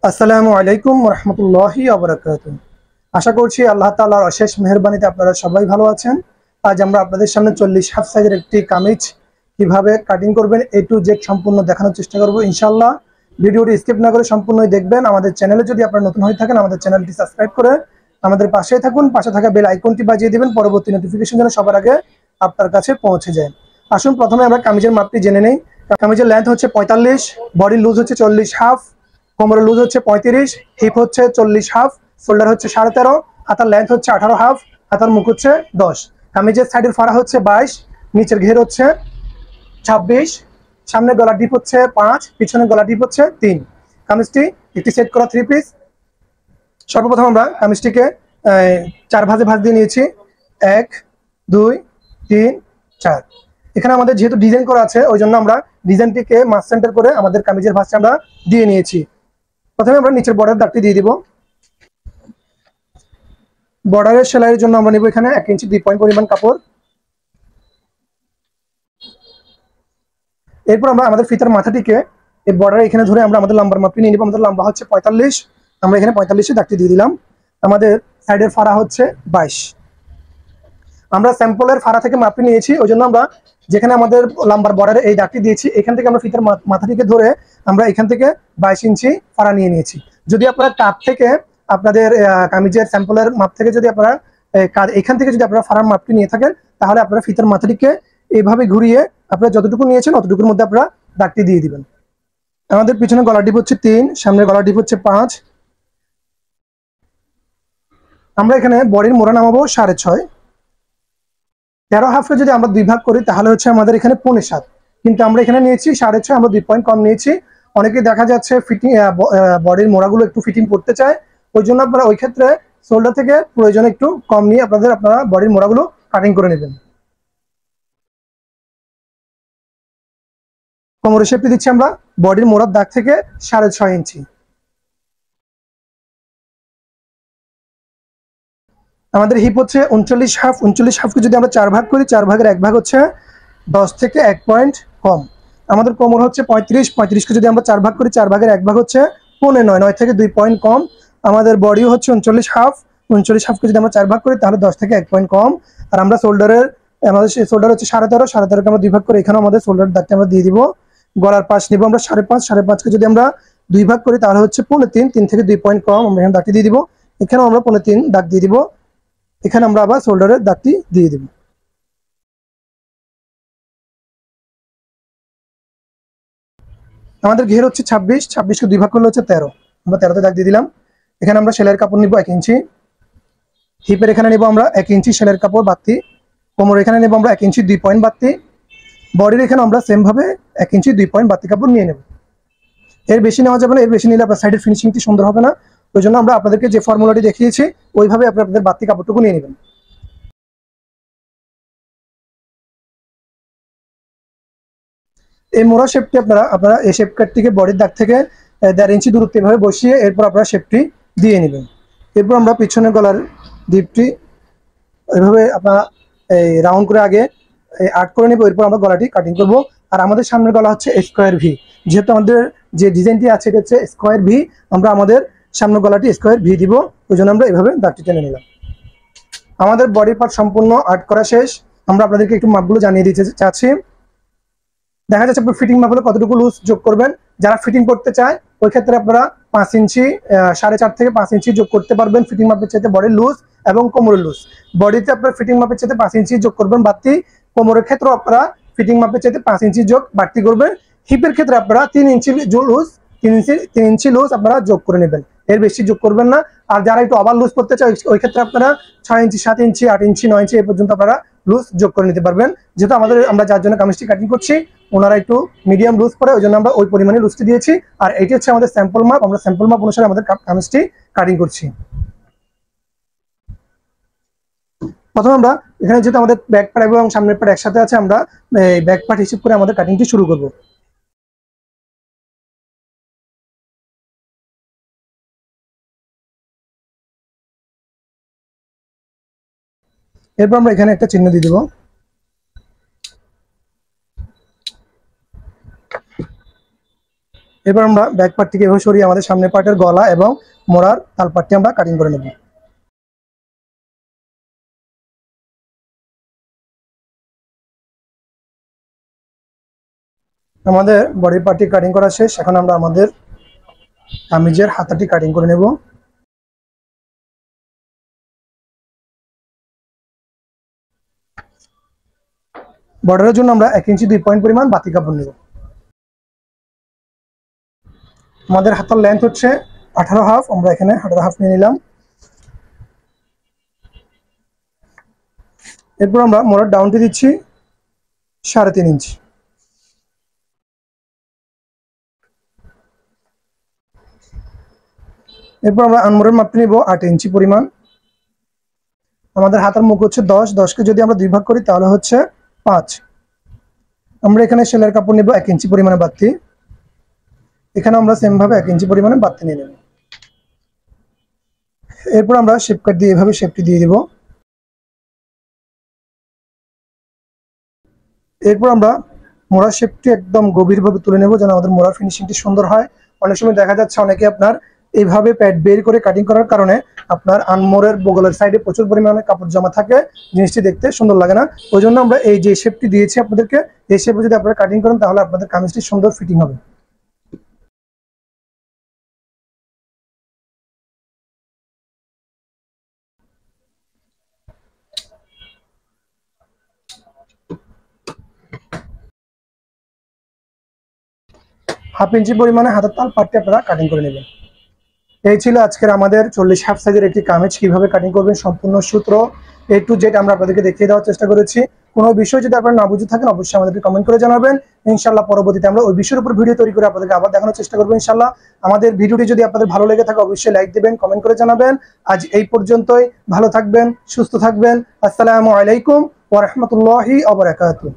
আসসালামু আলাইকুম রহমতুল্লাহি আবরাকাতুহ। আশা করছি আল্লাহ তাআলার অশেষ মেহেরবানিতে আপনারা সবাই ভালো আছেন। আজ আমরা আপনাদের সামনে 40 হাফ সাইজের একটি কামিজ কিভাবে কাটিং করবেন এ টু জেড সম্পূর্ণ দেখানোর চেষ্টা করব ইনশাআল্লাহ। ভিডিওটি স্কিপ না করে সম্পূর্ণই দেখবেন। আমাদের চ্যানেলে যদি আপনারা নতুন হয়ে থাকেন আমাদের চ্যানেলটি সাবস্ক্রাইব করে আমাদের পাশেই থাকুন, পাশে থাকা বেল আইকনটি বাজিয়ে দিবেন পরবর্তী নোটিফিকেশন যেন সবার আগে আপনার কাছে পৌঁছে যায়। আসুন প্রথমে আমরা কামিজের মাপটি জেনে নেই। কামিজের লেন্থ হচ্ছে 45, বডির লুজ হচ্ছে 40 হাফ, কোমরের লুজ হচ্ছে 35, হিপ হচ্ছে 40 হাফ, শোল্ডার হচ্ছে 13.5, হাতার লেন্থ হচ্ছে 18 হাফ, হাতার মুখ হচ্ছে 10। কামিজের সাইডের ফাড়া হচ্ছে 22, নিচের ঘের হচ্ছে 26, সামনে গলা ডিপ হচ্ছে 5, পিছনে গলা ডিপ হচ্ছে 3। কামিজটি একটি সেট করা 3 পিস। সর্বপ্রথম আমরা কামিজটিকে 4 ভাঁজে ভাঁজ দিয়ে নিয়েছি। 1 2 3 4। এখানে আমাদের যেহেতু ডিজাইন করা আছে ওই জন্য আমরা ডিজাইনটিকে মাস সেন্টার করে আমাদের কামিজের ভাঁজটা আমরা দিয়ে নিয়েছি। প্রথমে আমরা নিচের বর্ডার দাগটি দিয়ে দিব। বর্ডারের সেলাইয়ের জন্য আমরা নিব এখানে 1 ইঞ্চি 2 পয়েন্ট পরিমাণ কাপড়। এরপর আমরা আমাদের ফিতার মাথাটিকে এই বর্ডারে এখানে ধরে আমরা আমাদের লম্বার মাপটি নিয়ে নিব। আমাদের লম্বা হচ্ছে 45, আমরা এখানে 45 দাগটি দিয়ে দিলাম। আমাদের সাইডের ফাড়া হচ্ছে 22। আমরা স্যাম্পলের ফাড়া থেকে মাপটি নিয়েছি ওই জন্য আমরা যেখানে আমাদের লাম্বার বর্ডারে এই দাগটি দিয়েছি এখান থেকে আমরা ফিতার মাথাটিকে ধরে আমরা এখান থেকে 22 ইঞ্চি ফাড়া নিয়ে নিয়েছি। যদি আপনারা কাপ থেকে আপনাদের কামিজের স্যাম্পলের মাপ থেকে যদি আপনারা এখান থেকে যদি আপনারা ফাড়ার মাপটি নিয়ে থাকেন তাহলে আপনারা ফিতার মাথাটিকে এইভাবে ঘুরিয়ে আপনারা যতটুকু নিয়েছেন অতটুকুর মধ্যে আপনারা দাগটি দিয়ে দিবেন। আমাদের পিছনে গলা ডিপ হচ্ছে 3, সামনের গলা ডিপ হচ্ছে 5। আমরা এখানে বডির মোড়া নামাবো 6.5। 13 হাফকে যদি আমরা 2 ভাগ করি তাহলে হচ্ছে আমাদের এখানে 7.5, কিন্তু আমরা এখানে নিয়েছি 6.5, আমরা 2 পয়েন্ট কম নিয়েছি। অনেকেই দেখা যাচ্ছে ফিটিং বডির মোড়াগুলো একটু ফিটিং করতে চায়, ওই জন্য আপনারা ওই ক্ষেত্রে শোল্ডার থেকে প্রয়োজনে একটু কম নিয়ে আপনারা বডির মোড়াগুলো কাটিং করে নেবেন। কোমরের শেপটি দিচ্ছি আমরা বডির মোড়ার দাগ থেকে 6.5 ইঞ্চি। আমাদের হিপ হচ্ছে 39 হাফ। 39 হাফকে যদি আমরা 4 ভাগ করি 4 ভাগের 1 ভাগ হচ্ছে 10 থেকে 1 পয়েন্ট কম। আমাদের কোমর হচ্ছে 35, 35কে যদি আমরা 4 ভাগ করি 4 ভাগের 1 ভাগ হচ্ছে 9.5, 9 থেকে 2 পয়েন্ট কম। আমাদের বডিও হচ্ছে 39 হাফ। 39 হাফকে যদি আমরা 4 ভাগ করি তাহলে 10 থেকে 1 পয়েন্ট কম। আর আমরা আমাদের শোল্ডার হচ্ছে 13.5, 13.5কে আমরা 2 ভাগ করে এখানেও আমাদের শোল্ডার দাগটা আমরা দিয়ে দিব। গলার পাশ নিব আমরা 5.5, 5.5কে যদি আমরা 2 ভাগ করি তাহলে হচ্ছে 3.5, 3 থেকে 2 পয়েন্ট কম। আমরা এখানে দাগটি দিয়ে দিব। এখানেও আমরা 3.5 দাগ দিয়ে দিব। এখানে আমরা আবার শোল্ডারের দাগটি দিয়ে দিব। আমাদের ঘের হচ্ছে 26, 26কে 2 ভাগ করলে হচ্ছে 13, আমরা 13তে দাগ দিয়ে দিলাম। এখানে আমরা সেলাইয়ের কাপড় নিব 1 ইঞ্চি। হিপের এখানে নেব আমরা 1 ইঞ্চি সেলাইয়ের কাপড় বাড়তি। কোমর এখানে নেব আমরা 1 ইঞ্চি 2 পয়েন্ট বাড়তি। বডির এখানে আমরা সেম ভাবে 1 ইঞ্চি 2 পয়েন্ট বাড়তি কাপড় নিয়ে নেব। এর বেশি নেওয়া যাবে না, এর বেশি নিলে আপনার সাইডের ফিনিশিংটি সুন্দর হবে না। ওই জন্য আমরা আপনাদেরকে যে ফর্মুলাটি দেখিয়েছি ওইভাবে আপনাদের বাড়তি কাপড়টুকু নিয়ে নেবেন। এই মোড়া শেপটি আপনারা এই শেপ কাটটিকে বডির দাগ থেকে 1.5 ইঞ্চি দূরত্বে এভাবে বসিয়ে এরপর আপনারা শেপটি দিয়ে নেবেন। এরপর আমরা পিছনের গলার ডিপটি এভাবে আপনারা এই রাউন্ড করে আগে আর্ট করে নেব। এরপর আমরা গলাটি কাটিং করব। আর আমাদের সামনের গলা হচ্ছে স্কোয়ার ভি, যেহেতু আমাদের যে ডিজাইনটি আছে এটা হচ্ছে স্কোয়ার ভি, আমরা আমাদের সামনের গলাটি স্কোয়ার ভি দিব। ওই জন্য আমরা এভাবে দাগটি টেনে নিলাম। আমাদের বডি পার্ট সম্পূর্ণ আর্ট করা শেষ। আমরা আপনাদেরকে একটু মাপগুলো জানিয়ে দিতে চাচ্ছি। দেখা যাচ্ছে আপনার ফিটিং মাপ হলে কতটুকু লুজ যোগ করবেন। যারা ফিটিং করতে চায় ওই ক্ষেত্রে আপনারা 5 ইঞ্চি 4.5 থেকে 5 ইঞ্চি যোগ করতে পারবেন ফিটিং মাপের চাইতে বডির লুজ এবং কোমরের লুজ। বডিতে আপনার ফিটিং মাপের চাইতে 5 ইঞ্চি যোগ করবেন বাড়তি। কোমরের ক্ষেত্রে আপনারা ফিটিং মাপের চাইতে 5 ইঞ্চি যোগ বাড়তি করবেন। হিপের ক্ষেত্রে আপনারা 3 ইঞ্চি লুজ 3 ইঞ্চি লুজ আপনারা যোগ করে নেবেন, এর বেশি যোগ করবেন না। আর যারা একটু ওভার লুজ করতে চায় ওই ক্ষেত্রে আপনারা 6 ইঞ্চি 7 ইঞ্চি 8 ইঞ্চি 9 ইঞ্চি এই পর্যন্ত আপনারা লুজ যোগ করে নিতে পারবেন। যেহেতু আমরা যার জন্য কামিজটি কাটিং করছি ওনারা একটু মিডিয়াম লুজ করে ওই জন্য আমরা ওই পরিমাণে লুজটি দিয়েছি। আর এটি হচ্ছে আমাদের স্যাম্পল মাপ, আমরা স্যাম্পল মাপ অনুসারে আমাদের কামিজটি কাটিং করছি। প্রথমে আমরা এখানে যেহেতু আমাদের ব্যাক পার্ট এবং সামনের পার্ট একসাথে আছে আমরা এই ব্যাক পার্ট হিসেব করে আমাদের কাটিংটি শুরু করব। এরপর আমরা এখানে একটা চিহ্ন দিয়ে দেব। এবার আমরা ব্যাক পার্টটিকে এভাবে সরিয়ে আমাদের সামনের পার্টের গলা এবং মোড়ার তাল পার্টটি আমরা কাটিং করে নেব। আমাদের বডি পার্টটি কাটিং করা শেষ। এখন আমরা আমাদের কামিজের হাতাটি কাটিং করে নেব। বর্ডারের জন্য আমরা 1 ইঞ্চি 2 পয়েন্ট পরিমাণ বাতি কাপড় নেব। আমাদের হাতার লেন্থ হচ্ছে 18.5, আমরা এখানে 18.5 নিয়ে নিলাম। এরপর আমরা মোড়ার ডাউনটি দিচ্ছি 3.5 ইঞ্চি। এরপর আমরা আনমোড়ের মাপটি নেব 8 ইঞ্চি পরিমাণ। আমাদের হাতের মুখ হচ্ছে 10, 10কে যদি আমরা 2 ভাগ করি তাহলে হচ্ছে 5। আমরা এখানে সেলাইয়ের কাপড় নেব 1 ইঞ্চি পরিমাণে বাড়তি। এখানে আমরা সেম ভাবে 1 ইঞ্চি পরিমাণে বাড়তি নিয়ে নেব। এরপর আমরা শেপ কাট দিয়ে এভাবে শেপটি দিয়ে দিব। এরপর আমরা মোড়ার শেপটি একদম গভীরভাবে তুলে নেব যেন আমাদের মোড়ার ফিনিশিংটি সুন্দর হয়। অনেক সময় দেখা যাচ্ছে অনেকে আপনার এইভাবে প্যাড বের করে কাটিং করার কারণে আপনার আনমোড়ের বগলের সাইডে প্রচুর পরিমাণে কাপড় জমা থাকে, জিনিসটি দেখতে সুন্দর লাগে না। ওই জন্য আমরা এই যে শেপটি দিয়েছি আপনাদেরকে, এই শেপে যদি আপনারা কাটিং করেন তাহলে আপনাদের কামিজটি সুন্দর ফিটিং হবে। হাফ ইঞ্চি পরিমাণে হাতের তাল পাটটি আপনারা কাটিং করে নেবেন। এই ছিল আজকের আমাদের 40 হাফ সাইজের একটি কামিজ কিভাবে কাটিং করবেন সম্পূর্ণ সূত্র A to Z আমরা আপনাদেরকে দেখিয়ে দেওয়ার চেষ্টা করেছি। কোনো বিষয় যদি আপনারা না বুঝে থাকেন অবশ্যই আমাদেরকে কমেন্ট করে জানাবেন। ইনশাআল্লাহ পরবর্তীতে আমরা ওই বিষয়ের উপর ভিডিও তৈরি করে আপনাদেরকে আবার দেখানোর চেষ্টা করবো ইনশাআল্লাহ। আমাদের ভিডিওটি যদি আপনাদের ভালো লেগে থাকে অবশ্যই লাইক দিবেন, কমেন্ট করে জানাবেন। আজ এই পর্যন্তই, ভালো থাকবেন, সুস্থ থাকবেন। আসসালামু আলাইকুম ওয়া রাহমাতুল্লাহি ওয়া বারাকাতুহু।